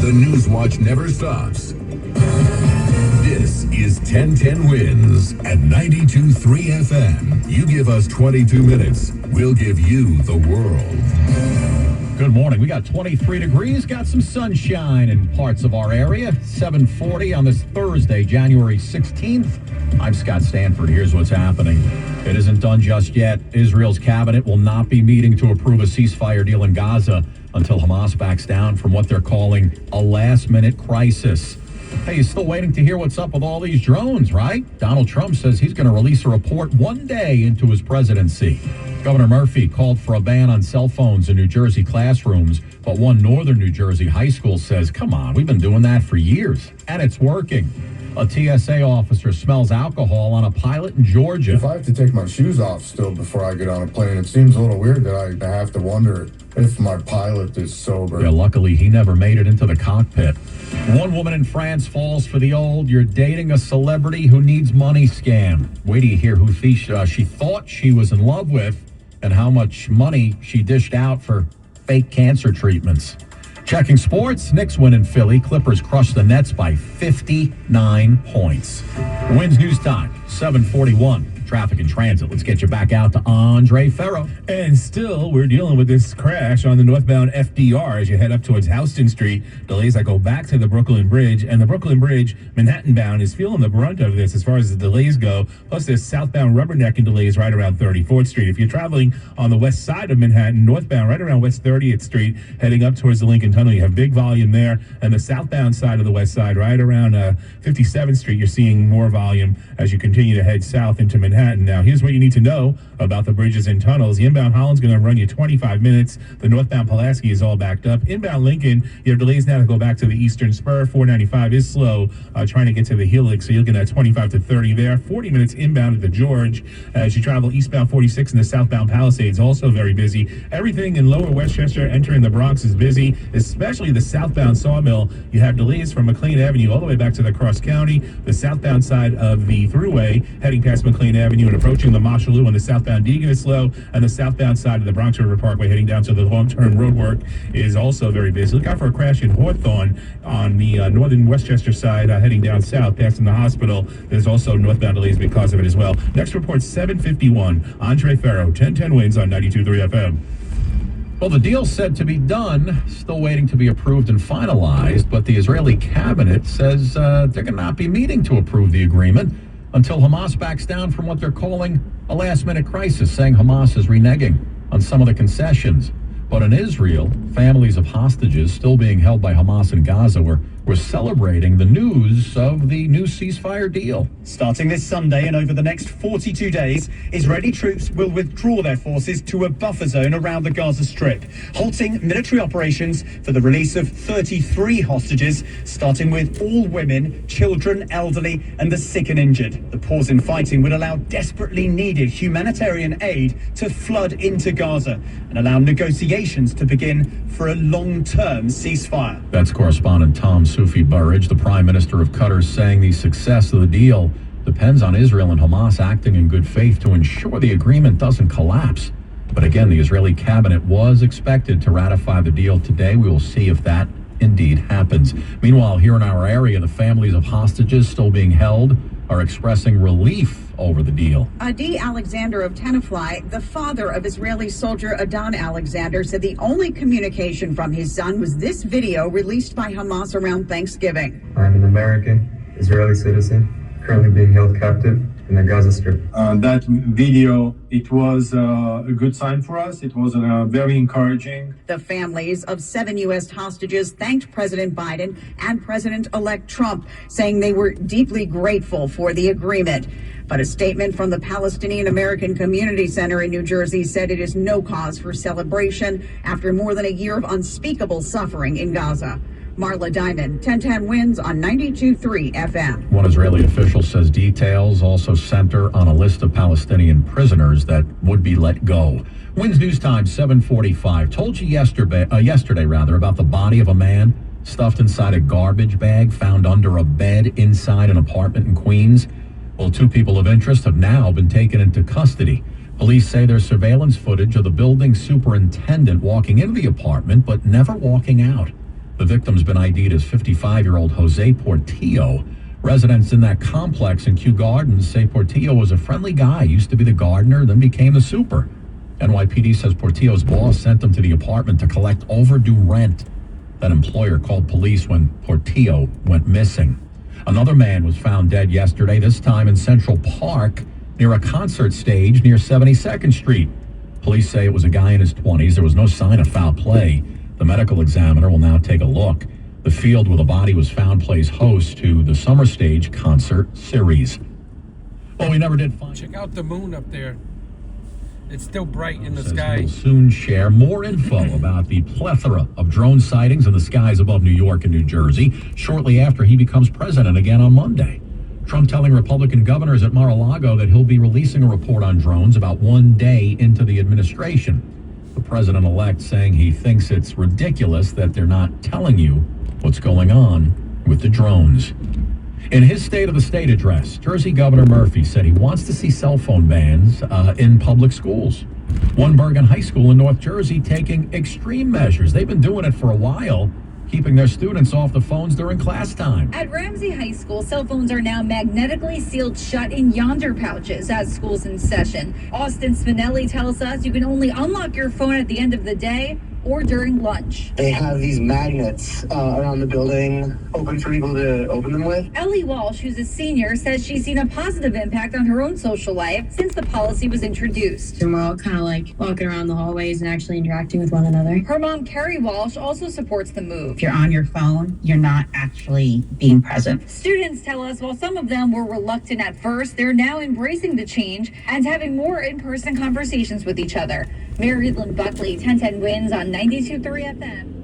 The News Watch never stops. This is 1010 Wins at 92.3 FM. You give us 22 minutes, we'll give you the world. Good morning. We got 23 degrees, got some sunshine in parts of our area. 7:40 on this Thursday, January 16th. I'm Scott Stanford. Here's what's happening. It isn't done just yet. Israel's cabinet will not be meeting to approve a ceasefire deal in Gaza until Hamas backs down from what they're calling a last-minute crisis. Hey, you're still waiting to hear what's up with all these drones, right? Donald Trump says he's going to release a report one day into his presidency. Governor Murphy called for a ban on cell phones in New Jersey classrooms, but one northern New Jersey high school says, come on, we've been doing that for years, and it's working. A TSA officer smells alcohol on a pilot in Georgia. If I have to take my shoes off still before I get on a plane, it seems a little weird that I have to wonder if my pilot is sober. Yeah, luckily he never made it into the cockpit. One woman in France falls for the old "you're dating a celebrity who needs money" scam. Wait till you hear who she thought she was in love with and how much money she dished out for fake cancer treatments. Checking sports, Knicks win in Philly. Clippers crush the Nets by 59 points. Wins News Time, 7:41. Traffic and transit. Let's get you back out to Andre Ferro. And still, we're dealing with this crash on the northbound FDR as you head up towards Houston Street. Delays that go back to the Brooklyn Bridge. And the Brooklyn Bridge, Manhattan bound, is feeling the brunt of this as far as the delays go. Plus, there's southbound rubbernecking delays right around 34th Street. If you're traveling on the west side of Manhattan, northbound, right around West 30th Street, heading up towards the Lincoln Tunnel, you have big volume there. And the southbound side of the west side, right around 57th Street, you're seeing more volume as you continue to head south into Manhattan. Now, here's what you need to know about the bridges and tunnels. The inbound Holland's going to run you 25 minutes. The northbound Pulaski is all backed up. Inbound Lincoln, you have delays now to go back to the Eastern Spur. 495 is slow, trying to get to the Helix, so you're looking at 25 to 30 there. 40 minutes inbound at the George as you travel eastbound 46 and the southbound Palisades, also very busy. Everything in lower Westchester entering the Bronx is busy, especially the southbound Sawmill. You have delays from McLean Avenue all the way back to the Cross County, the southbound side of the Thruway, heading past McLean Avenue and approaching the Marshalloo on the southbound Deegan is slow, and the southbound side of the Bronx River Parkway heading down to the long-term road work is also very busy. Look out for a crash in Hawthorne on the northern Westchester side heading down south, passing the hospital. There's also northbound delays because of it as well. Next report, 7:51. Andre Ferro, 1010 Wins on 92.3 FM. Well, the deal's said to be done, still waiting to be approved and finalized, but the Israeli cabinet says they're going to not be meeting to approve the agreement until Hamas backs down from what they're calling a last-minute crisis, saying Hamas is reneging on some of the concessions. But in Israel, families of hostages still being held by Hamas in Gaza were celebrating the news of the new ceasefire deal. Starting this Sunday and over the next 42 days, Israeli troops will withdraw their forces to a buffer zone around the Gaza Strip, halting military operations for the release of 33 hostages, starting with all women, children, elderly, and the sick and injured. The pause in fighting would allow desperately needed humanitarian aid to flood into Gaza and allow negotiations to begin for a long-term ceasefire. That's correspondent Tom Sufi Burridge, the Prime Minister of Qatar, saying the success of the deal depends on Israel and Hamas acting in good faith to ensure the agreement doesn't collapse. But again, the Israeli cabinet was expected to ratify the deal today. We will see if that indeed happens. Meanwhile, here in our area, the families of hostages still being held are expressing relief over the deal. Adi Alexander of Tenafly, the father of Israeli soldier Adon Alexander, said the only communication from his son was this video released by Hamas around Thanksgiving. I'm an American, Israeli citizen, currently being held captive in the Gaza Strip. That video, it was a good sign for us. It was very encouraging. The families of 7 U.S. hostages thanked President Biden and President-elect Trump, saying they were deeply grateful for the agreement. But a statement from the Palestinian American Community Center in New Jersey said it is no cause for celebration after more than a year of unspeakable suffering in Gaza. Marla Diamond, 1010 Wins on 92.3 FM. One Israeli official says details also center on a list of Palestinian prisoners that would be let go. Wins News Time, 7:45. Told you yesterday about the body of a man stuffed inside a garbage bag found under a bed inside an apartment in Queens. Well, 2 people of interest have now been taken into custody. Police say there's surveillance footage of the building superintendent walking into the apartment but never walking out. The victim's been ID'd as 55-year-old Jose Portillo. Residents in that complex in Kew Gardens say Portillo was a friendly guy, used to be the gardener, then became the super. NYPD says Portillo's boss sent him to the apartment to collect overdue rent. That employer called police when Portillo went missing. Another man was found dead yesterday, this time in Central Park, near a concert stage near 72nd Street. Police say it was a guy in his 20s. There was no sign of foul play. The medical examiner will now take a look. The field where the body was found plays host to the Summer Stage concert series. Well, we never did find... Check out the moon up there. It's still bright in the Says sky. We'll soon share more info about the plethora of drone sightings in the skies above New York and New Jersey shortly after he becomes president again on Monday. Trump telling Republican governors at Mar-a-Lago that he'll be releasing a report on drones about one day into the administration. The president-elect saying he thinks it's ridiculous that they're not telling you what's going on with the drones. In his State of the State address, Jersey Governor Murphy said he wants to see cell phone bans in public schools. One Bergen High School in North Jersey taking extreme measures. They've been doing it for a while, keeping their students off the phones during class time. At Ramsey High School, cell phones are now magnetically sealed shut in yonder pouches as school's in session. Austin Spinelli tells us you can only unlock your phone at the end of the day or during lunch. They have these magnets around the building open for people to open them with. Ellie Walsh, who's a senior, says she's seen a positive impact on her own social life since the policy was introduced. And we're all kind of like walking around the hallways and actually interacting with one another. Her mom, Carrie Walsh, also supports the move. If you're on your phone, you're not actually being present. Students tell us while some of them were reluctant at first, they're now embracing the change and having more in-person conversations with each other. Mary Lynn Buckley, 1010 wins on 92.3 FM.